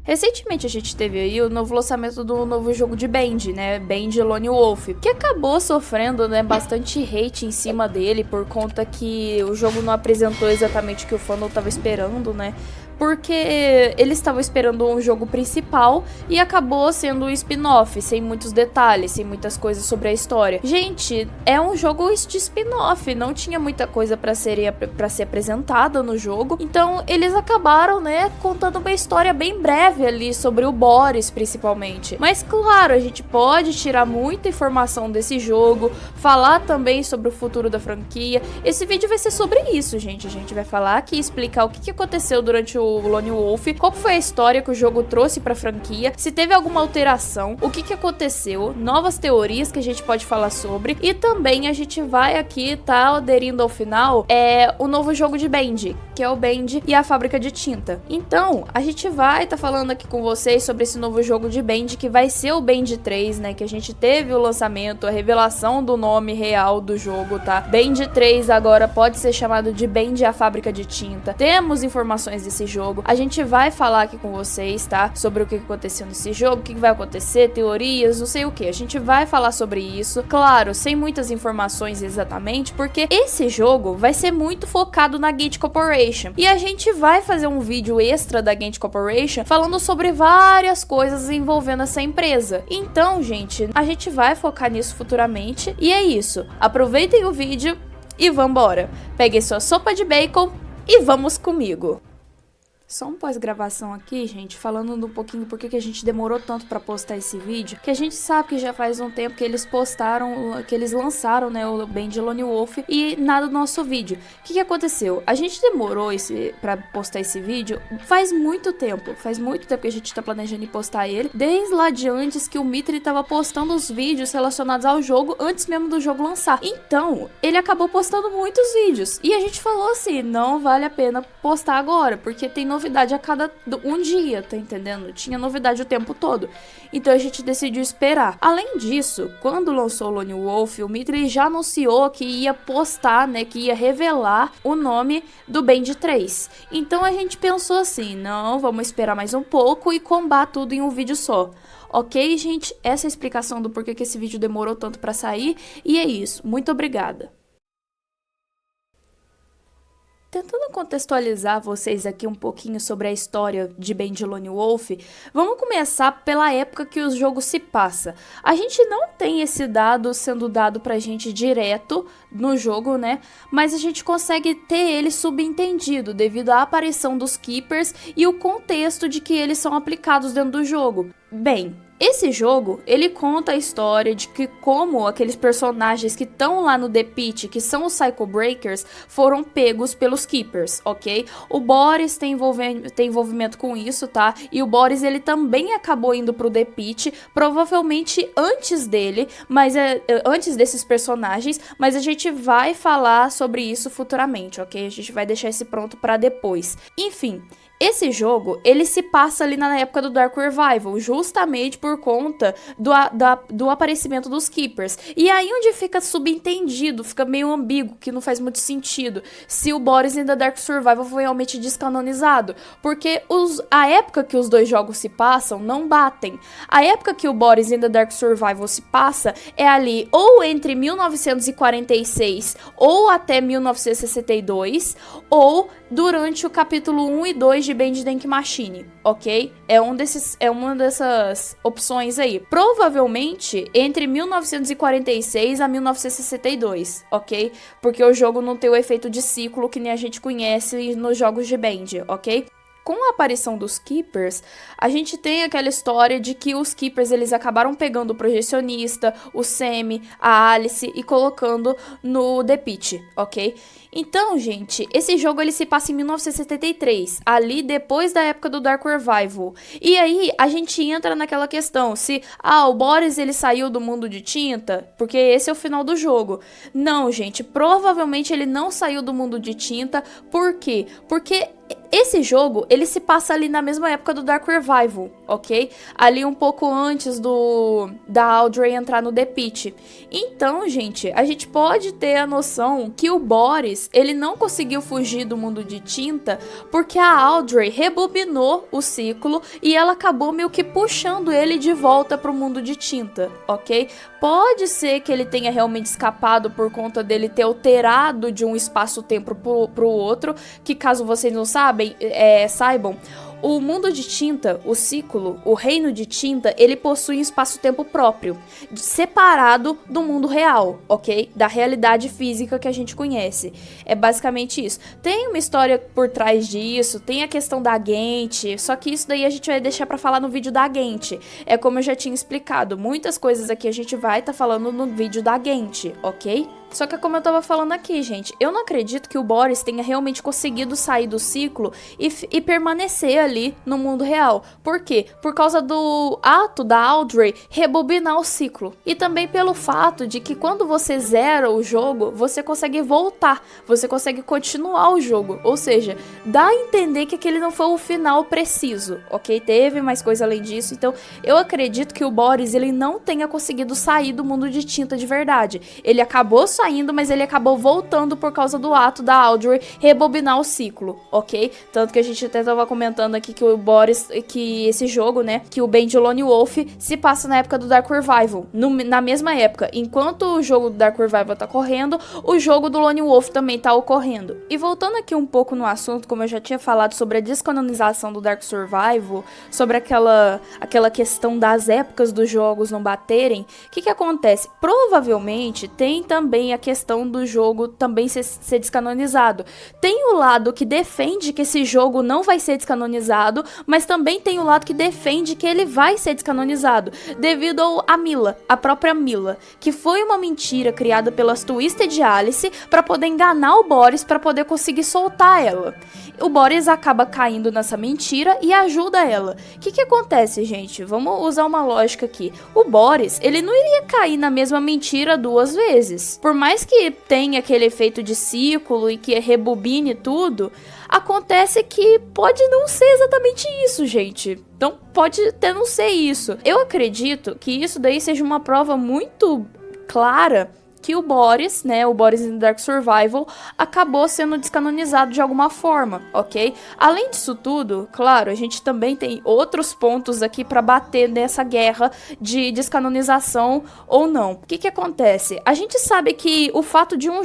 Recentemente a gente teve aí o novo lançamento do novo jogo de Band, né, Band Lone Wolf, que acabou sofrendo, né, bastante hate em cima dele por conta que o jogo não apresentou exatamente o que o fandom tava esperando, né, porque eles estavam esperando um jogo principal e acabou sendo um spin-off, sem muitos detalhes, sem muitas coisas sobre a história. Gente, é um jogo de spin-off, não tinha muita coisa pra ser apresentada no jogo, então eles acabaram, né, contando uma história bem breve ali sobre o Boris, principalmente. Mas claro, a gente pode tirar muita informação desse jogo, falar também sobre o futuro da franquia. Esse vídeo vai ser sobre isso, gente. A gente vai falar aqui, explicar o que aconteceu durante o Lone Wolf, qual foi a história que o jogo trouxe pra franquia, se teve alguma alteração, o que aconteceu, novas teorias que a gente pode falar sobre, e também a gente vai aqui aderindo ao final o novo jogo de Band, que é o Band e a Fábrica de Tinta. Então, a gente vai falando aqui com vocês sobre esse novo jogo de Band, que vai ser o Band 3, né, que a gente teve o lançamento, a revelação do nome real do jogo, tá? Band 3 agora pode ser chamado de Band e a Fábrica de Tinta. Temos informações desse jogo. A gente vai falar aqui com vocês, tá? Sobre o que aconteceu nesse jogo, o que vai acontecer, teorias, não sei o que. A gente vai falar sobre isso, claro, sem muitas informações exatamente, porque esse jogo vai ser muito focado na Gate Corporation. E a gente vai fazer um vídeo extra da Gate Corporation falando sobre várias coisas envolvendo essa empresa. Então, gente, a gente vai focar nisso futuramente. E é isso. Aproveitem o vídeo e vambora. Peguem sua sopa de bacon e vamos comigo. Só um pós-gravação aqui, gente, falando um pouquinho por que a gente demorou tanto pra postar esse vídeo, que a gente sabe que já faz um tempo que eles postaram, que eles lançaram, né, o Band Lone Wolf e nada do nosso vídeo. O que aconteceu? A gente demorou pra postar esse vídeo faz muito tempo que a gente tá planejando em postar ele, desde lá de antes que o Mitri tava postando os vídeos relacionados ao jogo, antes mesmo do jogo lançar. Então, ele acabou postando muitos vídeos, e a gente falou assim, não vale a pena postar agora, porque tem novidade a cada um dia, tá entendendo? Tinha novidade o tempo todo. Então a gente decidiu esperar. Além disso, quando lançou o Lone Wolf, o Mitri já anunciou que ia postar, né, que ia revelar o nome do Band 3. Então a gente pensou assim, não, vamos esperar mais um pouco e combar tudo em um vídeo só. Ok, gente? Essa é a explicação do porquê que esse vídeo demorou tanto pra sair, e é isso. Muito obrigada. Tentando contextualizar vocês aqui um pouquinho sobre a história de Band Lone Wolf, vamos começar pela época que o jogo se passa. A gente não tem esse dado sendo dado pra gente direto no jogo, né? Mas a gente consegue ter ele subentendido devido à aparição dos Keepers e o contexto de que eles são aplicados dentro do jogo. Bem, esse jogo, ele conta a história de que como aqueles personagens que estão lá no The Pit, que são os Psycho Breakers, foram pegos pelos Keepers, ok? O Boris tem envolvimento com isso, tá? E o Boris, ele também acabou indo pro The Pit, provavelmente antes dele, antes desses personagens, mas a gente vai falar sobre isso futuramente, ok? A gente vai deixar esse pronto pra depois. Enfim, esse jogo, ele se passa ali na época do Dark Revival, justamente por conta do aparecimento dos Keepers. E aí onde fica subentendido, fica meio ambíguo, que não faz muito sentido, se o Boris in the Dark Survival foi realmente descanonizado. Porque a época que os dois jogos se passam não batem. A época que o Boris in the Dark Survival se passa é ali ou entre 1946 ou até 1962, ou durante o capítulo 1 e 2 de Band Dank Machine, ok? É uma dessas opções aí. Provavelmente entre 1946 a 1962, ok? Porque o jogo não tem o efeito de ciclo que nem a gente conhece nos jogos de Band, ok? Com a aparição dos Keepers, a gente tem aquela história de que os Keepers, eles acabaram pegando o projecionista, o Sammy, a Alice e colocando no The Pit, ok? Então, gente, esse jogo ele se passa em 1973, ali depois da época do Dark Revival. E aí, a gente entra naquela questão, se, o Boris ele saiu do mundo de tinta, porque esse é o final do jogo. Não, gente, provavelmente ele não saiu do mundo de tinta, por quê? Porque esse jogo, ele se passa ali na mesma época do Dark Revival, ok? Ali um pouco antes da Audrey entrar no The Pit. Então, gente, a gente pode ter a noção que o Boris, ele não conseguiu fugir do mundo de tinta porque a Audrey rebobinou o ciclo e ela acabou meio que puxando ele de volta pro mundo de tinta, ok? Pode ser que ele tenha realmente escapado por conta dele ter alterado de um espaço-tempo pro outro, que caso vocês não saibam, o mundo de tinta, o ciclo, o reino de tinta, ele possui um espaço-tempo próprio, separado do mundo real, ok? Da realidade física que a gente conhece. É basicamente isso. Tem uma história por trás disso, tem a questão da Gente, só que isso daí a gente vai deixar pra falar no vídeo da Gente. É como eu já tinha explicado, muitas coisas aqui a gente vai estar falando no vídeo da Gente, ok? Só que como eu tava falando aqui, gente, eu não acredito que o Boris tenha realmente conseguido sair do ciclo e permanecer ali no mundo real. Por quê? Por causa do ato da Audrey rebobinar o ciclo. E também pelo fato de que quando você zera o jogo, você consegue voltar, você consegue continuar o jogo. Ou seja, dá a entender que aquele não foi o final preciso, ok? Teve mais coisa além disso, então eu acredito que o Boris, ele não tenha conseguido sair do mundo de tinta de verdade. Ele acabou saindo, mas ele acabou voltando por causa do ato da Audrey rebobinar o ciclo, ok? Tanto que a gente até tava comentando aqui que o Boris, que esse jogo, né, que o Band Lone Wolf se passa na época do Dark Revival, na mesma época. Enquanto o jogo do Dark Revival tá correndo, o jogo do Lone Wolf também tá ocorrendo. E voltando aqui um pouco no assunto, como eu já tinha falado sobre a descanonização do Dark Survival, sobre aquela questão das épocas dos jogos não baterem, o que acontece? Provavelmente tem também a questão do jogo também ser descanonizado. Tem o lado que defende que esse jogo não vai ser descanonizado, mas também tem o lado que defende que ele vai ser descanonizado, devido a Mila, a própria Mila, que foi uma mentira criada pelas Twisted Alice para poder enganar o Boris, para poder conseguir soltar ela. O Boris acaba caindo nessa mentira e ajuda ela. O que acontece, gente? Vamos usar uma lógica aqui. O Boris, ele não iria cair na mesma mentira duas vezes. Por mais que tenha aquele efeito de ciclo e que rebobine tudo, acontece que pode não ser exatamente isso, gente. Então pode até não ser isso. Eu acredito que isso daí seja uma prova muito clara que o Boris, né, o Boris in Dark Survival, acabou sendo descanonizado de alguma forma, ok? Além disso tudo, claro, a gente também tem outros pontos aqui pra bater nessa guerra de descanonização ou não. O que acontece? A gente sabe que o fato de um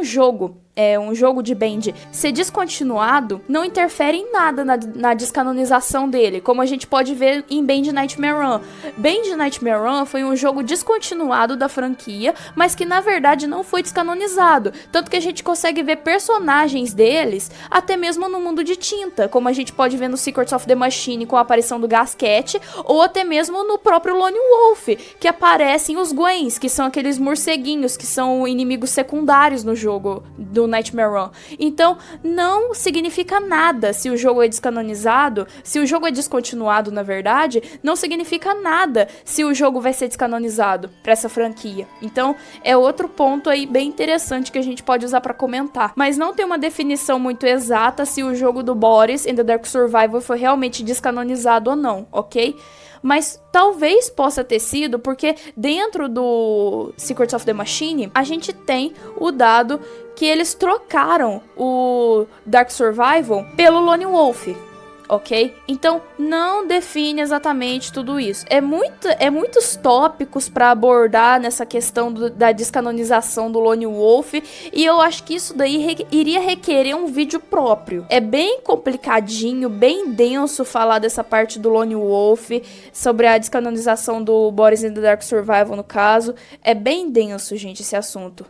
jogo um jogo de Band ser descontinuado não interfere em nada na descanonização dele, como a gente pode ver em Band Nightmare Run. Band Nightmare Run foi um jogo descontinuado da franquia, mas que na verdade não foi descanonizado, tanto que a gente consegue ver personagens deles até mesmo no mundo de tinta, como a gente pode ver no Secrets of the Machine com a aparição do Gasket, ou até mesmo no próprio Lone Wolf, que aparecem os Gwens, que são aqueles morceguinhos que são inimigos secundários no jogo do Nightmare Run. Então, não significa nada se o jogo é descanonizado, se o jogo é descontinuado, na verdade, não significa nada se o jogo vai ser descanonizado pra essa franquia. Então, é outro ponto aí bem interessante que a gente pode usar pra comentar. Mas não tem uma definição muito exata se o jogo do Boris in the Dark Survival foi realmente descanonizado ou não, ok? Mas talvez possa ter sido, porque dentro do Secrets of the Machine, a gente tem o dado que eles trocaram o Dark Survival pelo Lone Wolf, ok? Então, não define exatamente tudo isso. É muitos tópicos para abordar nessa questão da descanonização do Lone Wolf, e eu acho que isso daí iria requerer um vídeo próprio. É bem complicadinho, bem denso falar dessa parte do Lone Wolf, sobre a descanonização do Boris in the Dark Survival, no caso. É bem denso, gente, esse assunto.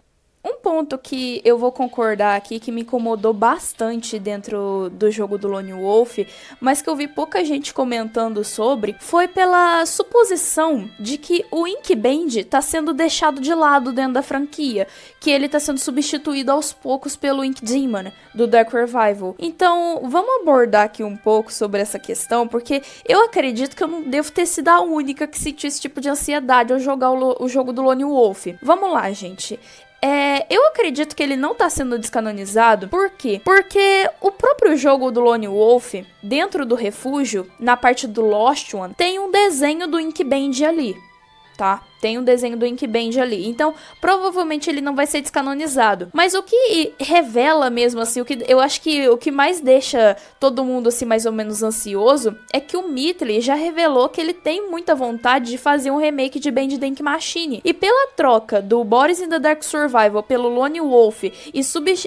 Um ponto que eu vou concordar aqui, que me incomodou bastante dentro do jogo do Lone Wolf, mas que eu vi pouca gente comentando sobre, foi pela suposição de que o Ink Band tá sendo deixado de lado dentro da franquia, que ele tá sendo substituído aos poucos pelo Ink Demon, do Dark Revival. Então, vamos abordar aqui um pouco sobre essa questão, porque eu acredito que eu não devo ter sido a única que sentiu esse tipo de ansiedade ao jogar o jogo do Lone Wolf. Vamos lá, gente. Eu acredito que ele não tá sendo descanonizado. Por quê? Porque o próprio jogo do Lone Wolf, dentro do refúgio, na parte do Lost One, tem um desenho do Ink Band ali, tá? Tem um desenho do Ink Band ali. Então, provavelmente ele não vai ser descanonizado. Mas o que revela mesmo, assim, eu acho que o que mais deixa todo mundo, assim, mais ou menos ansioso, é que o Mithley já revelou que ele tem muita vontade de fazer um remake de Band the Ink Machine. E pela troca do Boris in the Dark Survival pelo Lone Wolf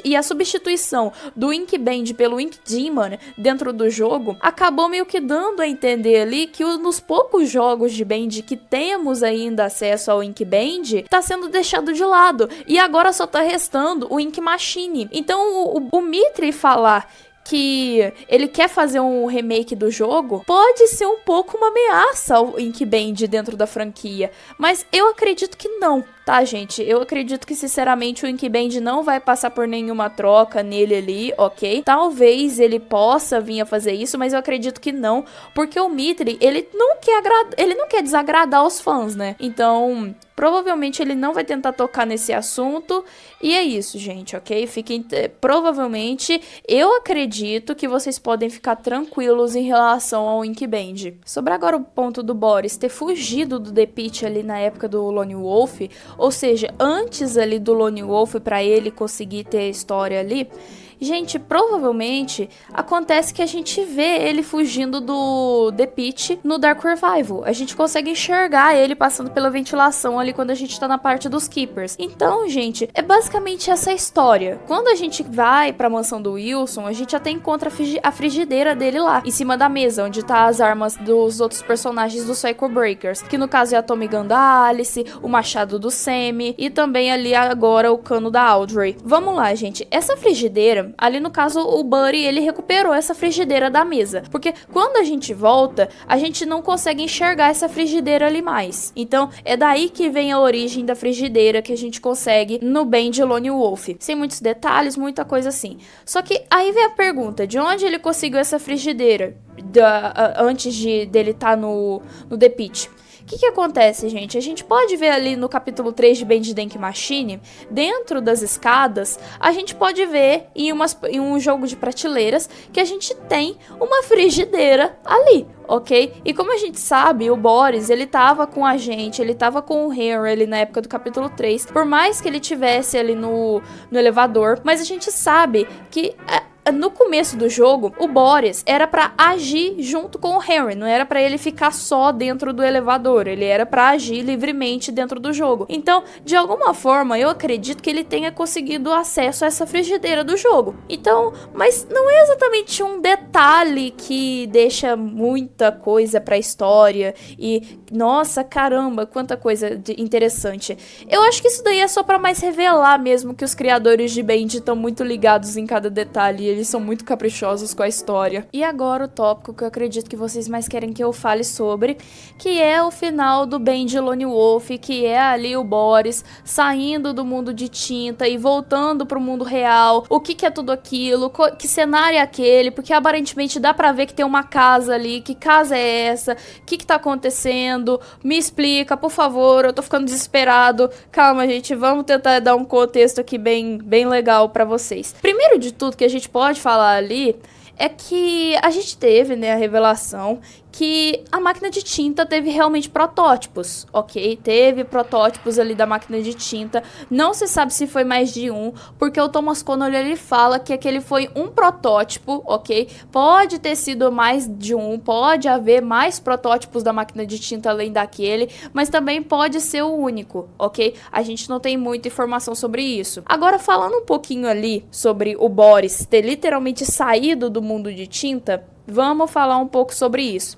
e a substituição do Ink Band pelo Ink Demon dentro do jogo, acabou meio que dando a entender ali que nos poucos jogos de Band que temos ainda acesso ao Ink Band, tá sendo deixado de lado. E agora só tá restando o Ink Machine. Então o Mithley falar que ele quer fazer um remake do jogo pode ser um pouco uma ameaça ao Ink Band dentro da franquia. Mas eu acredito que não, tá, gente? Eu acredito que, sinceramente, o Ink Band não vai passar por nenhuma troca nele ali, ok? Talvez ele possa vir a fazer isso, mas eu acredito que não, porque o Mithley, ele não quer desagradar os fãs, né? Então, provavelmente ele não vai tentar tocar nesse assunto, e é isso, gente, ok? Provavelmente, eu acredito que vocês podem ficar tranquilos em relação ao Ink Band. Sobre agora o ponto do Boris ter fugido do The Pit ali na época do Lone Wolf, ou seja, antes ali do Lone Wolf pra ele conseguir ter a história ali, gente, provavelmente acontece que a gente vê ele fugindo do The Pit no Dark Revival. A gente consegue enxergar ele passando pela ventilação ali quando a gente tá na parte dos Keepers. Então, gente, é basicamente essa história. Quando a gente vai pra mansão do Wilson, a gente até encontra a frigideira dele lá, em cima da mesa, onde tá as armas dos outros personagens do Psycho Breakers, que no caso é a Tommy Gun da Alice, o machado do Sammy e também ali agora o cano da Audrey. Vamos lá, gente. Essa frigideira, ali no caso o Buddy, ele recuperou essa frigideira da mesa, porque quando a gente volta, a gente não consegue enxergar essa frigideira ali mais. Então é daí que vem a origem da frigideira que a gente consegue no Band Lone Wolf, sem muitos detalhes, muita coisa assim. Só que aí vem a pergunta, de onde ele conseguiu essa frigideira antes dele estar no The Pit? O que acontece, gente? A gente pode ver ali no capítulo 3 de Band the Ink Machine, dentro das escadas, a gente pode ver em um jogo de prateleiras que a gente tem uma frigideira ali, ok? E como a gente sabe, o Boris, ele tava com a gente, ele tava com o Henry ali na época do capítulo 3, por mais que ele tivesse ali no elevador, mas a gente sabe que no começo do jogo, o Boris era pra agir junto com o Henry, não era pra ele ficar só dentro do elevador, ele era pra agir livremente dentro do jogo. Então, de alguma forma, eu acredito que ele tenha conseguido acesso a essa frigideira do jogo. Então, mas não é exatamente um detalhe que deixa muita coisa pra história e, nossa, caramba, quanta coisa interessante. Eu acho que isso daí é só pra mais revelar mesmo que os criadores de Band estão muito ligados em cada detalhe, eles são muito caprichosos com a história. E agora o tópico que eu acredito que vocês mais querem que eu fale sobre, que é o final do Band Lone Wolf, que é ali o Boris saindo do mundo de tinta e voltando pro mundo real. O que é tudo aquilo? Que cenário é aquele? Porque aparentemente dá pra ver que tem uma casa ali. Que casa é essa? O que tá acontecendo? Me explica, por favor, eu tô ficando desesperado. Calma, gente, vamos tentar dar um contexto aqui bem legal pra vocês. Primeiro de tudo que a gente pode falar ali é que a gente teve, né, a revelação que a máquina de tinta teve realmente protótipos, ok? Teve protótipos ali da máquina de tinta, não se sabe se foi mais de um, porque o Thomas Connolly, ele fala que aquele foi um protótipo, ok? Pode ter sido mais de um, pode haver mais protótipos da máquina de tinta além daquele, mas também pode ser o único, ok? A gente não tem muita informação sobre isso. Agora, falando um pouquinho ali sobre o Boris ter literalmente saído do mundo de tinta, vamos falar um pouco sobre isso.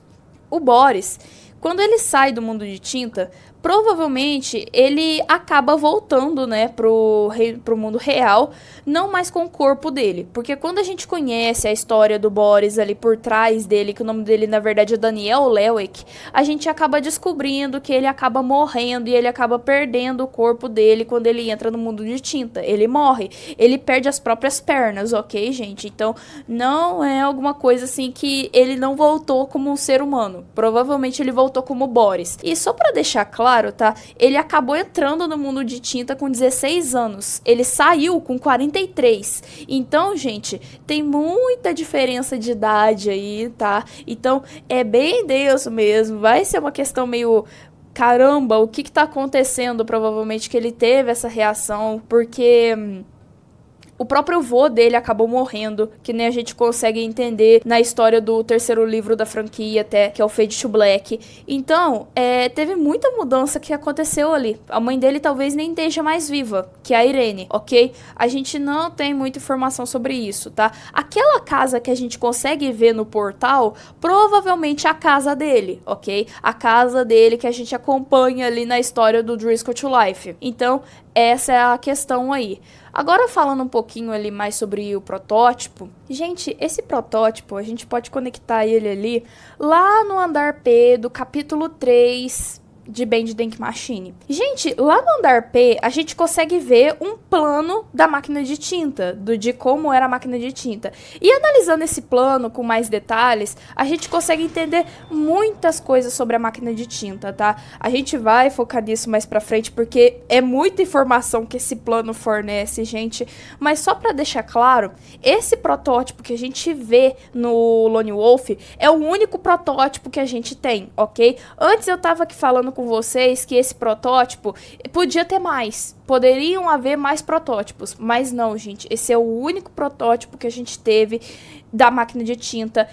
O Boris, quando ele sai do mundo de tinta, provavelmente ele acaba voltando, né, pro mundo real, não mais com o corpo dele. Porque quando a gente conhece a história do Boris ali por trás dele, que o nome dele na verdade é Daniel Lewick, a gente acaba descobrindo que ele acaba morrendo e ele acaba perdendo o corpo dele quando ele entra no mundo de tinta. Ele morre, ele perde as próprias pernas, ok, gente? Então não é alguma coisa assim que ele não voltou como um ser humano. Provavelmente ele voltou como Boris. E só pra deixar claro, claro, tá? Ele acabou entrando no mundo de tinta com 16 anos. Ele saiu com 43. Então, gente, tem muita diferença de idade aí, tá? Então, é bem denso mesmo. Vai ser uma questão meio... Caramba, o que tá acontecendo? Provavelmente que ele teve essa reação, porque... O próprio avô dele acabou morrendo, que nem a gente consegue entender na história do terceiro livro da franquia até, que é o Fade to Black. Então, teve muita mudança que aconteceu ali. A mãe dele talvez nem esteja mais viva, que é a Irene, ok? A gente não tem muita informação sobre isso, tá? Aquela casa que a gente consegue ver no portal, provavelmente é a casa dele, ok? A casa dele que a gente acompanha ali na história do Driscoll to Life. Então, essa é a questão aí. Agora falando um pouquinho ali mais sobre o protótipo. Gente, esse protótipo a gente pode conectar ele ali lá no andar P do capítulo 3 de Band Dank Machine. Gente, lá no andar P a gente consegue ver um plano da máquina de tinta, de como era a máquina de tinta. E analisando esse plano com mais detalhes, a gente consegue entender muitas coisas sobre a máquina de tinta, tá? A gente vai focar nisso mais pra frente, porque é muita informação que esse plano fornece, gente. Mas só pra deixar claro, esse protótipo que a gente vê no Lone Wolf é o único protótipo que a gente tem, ok? Antes eu tava aqui falando com vocês que esse protótipo podia ter mais. Poderiam haver mais protótipos, mas não, gente. Esse é o único protótipo que a gente teve da máquina de tinta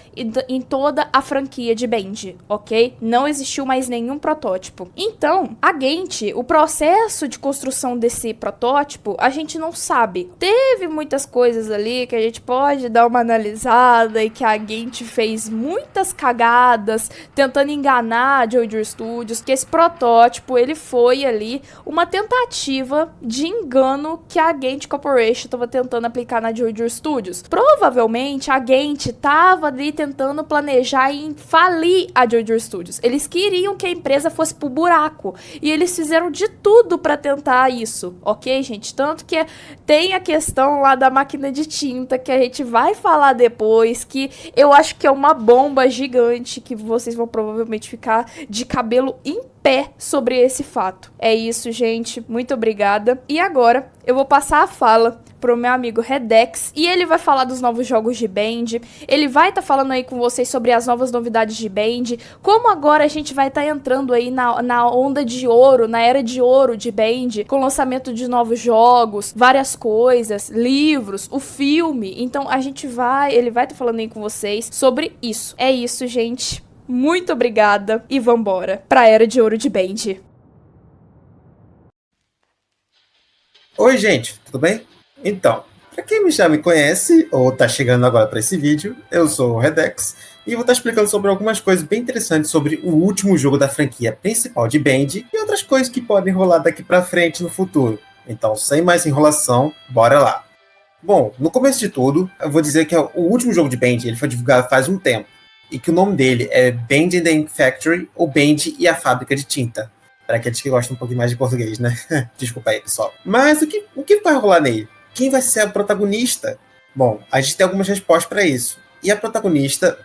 em toda a franquia de Band, ok? Não existiu mais nenhum protótipo. Então, a Gant, o processo de construção desse protótipo, a gente não sabe. Teve muitas coisas ali que a gente pode dar uma analisada e que a Gant fez muitas cagadas tentando enganar a Jojo Studios, que esse protótipo, ele foi ali uma tentativa de engano que a Gant Corporation estava tentando aplicar na Jojo Studios. Provavelmente a Gant estava ali tentando planejar em falir a Jojo Studios. Eles queriam que a empresa fosse pro buraco e eles fizeram de tudo para tentar isso, ok, gente? Tanto que tem a questão lá da máquina de tinta que a gente vai falar depois, que eu acho que é uma bomba gigante que vocês vão provavelmente ficar de cabelo em pé sobre esse fato. É isso, gente. Muito obrigada. E agora eu vou passar a fala pro meu amigo Redex, e ele vai falar dos novos jogos de Band, ele vai estar falando aí com vocês sobre as novas novidades de Band, como agora a gente vai estar entrando aí na onda de ouro, na era de ouro de Band, com o lançamento de novos jogos, várias coisas, livros, o filme. Então ele vai estar falando aí com vocês sobre isso. É isso, gente. Muito obrigada e vambora pra Era de Ouro de Band. Oi, gente, tudo bem? Então, para quem já me conhece ou tá chegando agora para esse vídeo, eu sou o Redex e vou estar explicando sobre algumas coisas bem interessantes sobre o último jogo da franquia principal de Band e outras coisas que podem rolar daqui para frente no futuro. Então, sem mais enrolação, bora lá. Bom, no começo de tudo, eu vou dizer que o último jogo de Band ele foi divulgado faz um tempo e que o nome dele é Band and the Ink Factory ou Band e a Fábrica de Tinta. Para aqueles que gostam um pouquinho mais de português, né? Desculpa aí, pessoal. Mas o que vai rolar nele? Quem vai ser a protagonista? Bom, a gente tem algumas respostas para isso. E a protagonista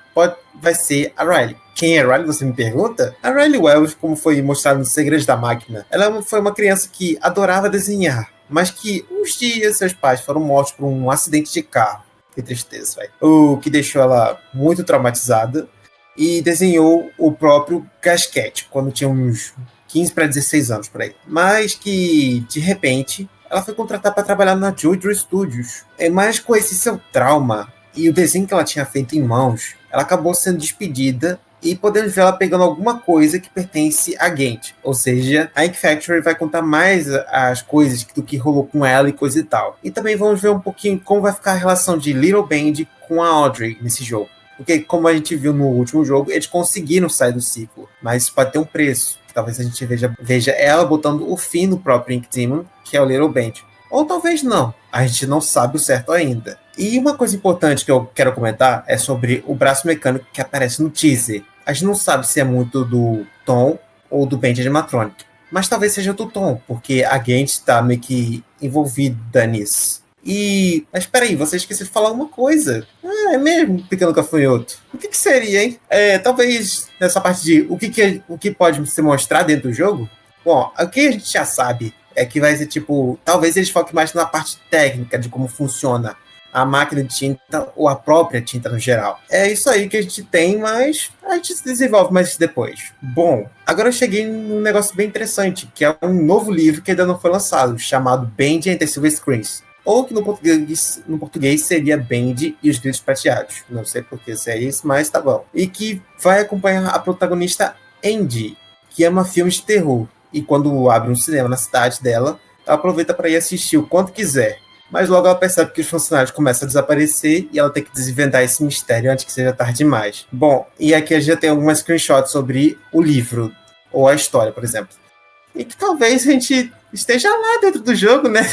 vai ser a Riley. Quem é a Riley, você me pergunta? A Riley Wells, como foi mostrado no Segredos da Máquina, ela foi uma criança que adorava desenhar, mas que uns dias seus pais foram mortos por um acidente de carro. Que tristeza, velho. O que deixou ela muito traumatizada e desenhou o próprio Casquete, quando tinha uns 15 para 16 anos por aí. Mas que, de repente, ela foi contratada para trabalhar na Jojo Studios. Mas com esse seu trauma e o desenho que ela tinha feito em mãos, ela acabou sendo despedida e podemos ver ela pegando alguma coisa que pertence a Gant. Ou seja, a Ink Factory vai contar mais as coisas do que rolou com ela e coisa e tal. E também vamos ver um pouquinho como vai ficar a relação de Little Band com a Audrey nesse jogo. Porque, como a gente viu no último jogo, eles conseguiram sair do ciclo. Mas isso pode ter um preço. Talvez a gente veja ela botando o fim no próprio Ink Demon, que é o Little Band. Ou talvez não. A gente não sabe o certo ainda. E uma coisa importante que eu quero comentar é sobre o braço mecânico que aparece no teaser. A gente não sabe se é muito do Tom ou do Band Animatronic. Mas talvez seja do Tom, porque a Gant está meio que envolvida nisso. Mas peraí, você esqueceu de falar uma coisa. É mesmo, pequeno gafanhoto. O que seria, hein? Talvez nessa parte de o que pode se mostrar dentro do jogo? Bom, o que a gente já sabe é que vai ser tipo, talvez eles foquem mais na parte técnica de como funciona a máquina de tinta ou a própria tinta no geral. É isso aí que a gente tem, mas a gente se desenvolve mais depois. Bom, agora eu cheguei num negócio bem interessante, que é um novo livro que ainda não foi lançado, chamado Bendy and the Silver Screens. Ou que no português seria Bendy e os Gritos Prateados. Não sei por que se é isso, mas tá bom. E que vai acompanhar a protagonista Andy, que ama filmes de terror. E quando abre um cinema na cidade dela, ela aproveita para ir assistir o quanto quiser. Mas logo ela percebe que os funcionários começam a desaparecer e ela tem que desvendar esse mistério antes que seja tarde demais. Bom, e aqui a gente já tem algumas screenshots sobre o livro, ou a história, por exemplo. E que talvez a gente esteja lá dentro do jogo, né?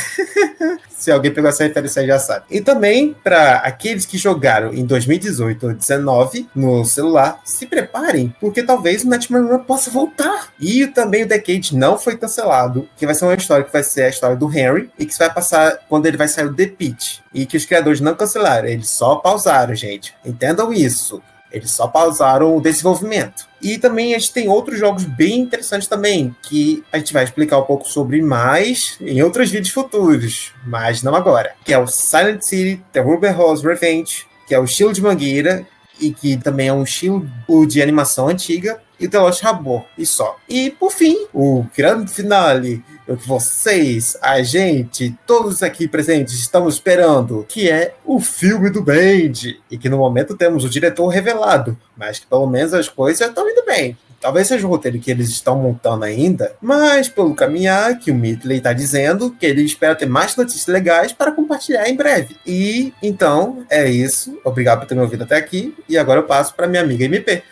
Se alguém pegou essa referência, já sabe. E também, para aqueles que jogaram em 2018 ou 2019 no celular, se preparem, porque talvez o Nightmare Run possa voltar. E também o Decade não foi cancelado, que vai ser uma história que vai ser a história do Henry, e que vai passar quando ele vai sair do The Pit. E que os criadores não cancelaram, eles só pausaram, gente. Entendam isso. Eles só pausaram o desenvolvimento. E também a gente tem outros jogos bem interessantes também, que a gente vai explicar um pouco sobre mais em outros vídeos futuros, mas não agora. Que é o Silent City, The Rubber Rose Revenge, que é o estilo de Mangueira, e que também é um estilo de animação antiga, e The Lost Harbor, e só. E, por fim, o grande finale, o que vocês, a gente, todos aqui presentes estamos esperando, que é o filme do Bendy, e que no momento temos o diretor revelado, mas que pelo menos as coisas estão indo bem. Talvez seja o roteiro que eles estão montando ainda, mas pelo caminhar que o Midley está dizendo, que ele espera ter mais notícias legais para compartilhar em breve. E então é isso. Obrigado por ter me ouvido até aqui. E agora eu passo para minha amiga MP.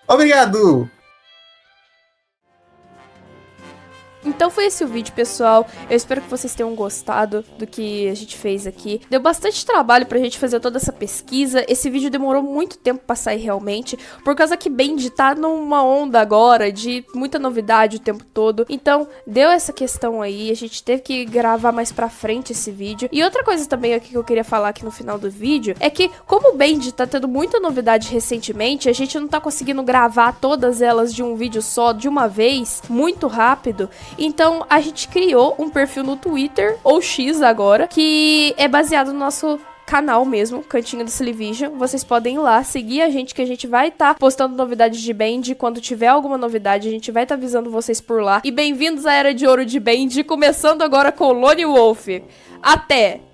Obrigado! Então foi esse o vídeo, pessoal. Eu espero que vocês tenham gostado do que a gente fez aqui. Deu bastante trabalho pra gente fazer toda essa pesquisa. Esse vídeo demorou muito tempo pra sair realmente, por causa que Bendy tá numa onda agora de muita novidade o tempo todo. Então, deu essa questão aí. A gente teve que gravar mais pra frente esse vídeo. E outra coisa também aqui que eu queria falar aqui no final do vídeo é que, como o Bendy tá tendo muita novidade recentemente, a gente não tá conseguindo gravar todas elas de um vídeo só, de uma vez, muito rápido. Então a gente criou um perfil no Twitter, ou X agora, que é baseado no nosso canal mesmo, Cantinho do Silivision. Vocês podem ir lá, seguir a gente, que a gente vai estar postando novidades de Bendy. Quando tiver alguma novidade, a gente vai estar avisando vocês por lá. E bem-vindos à Era de Ouro de Bendy, começando agora com o Lone Wolf. Até!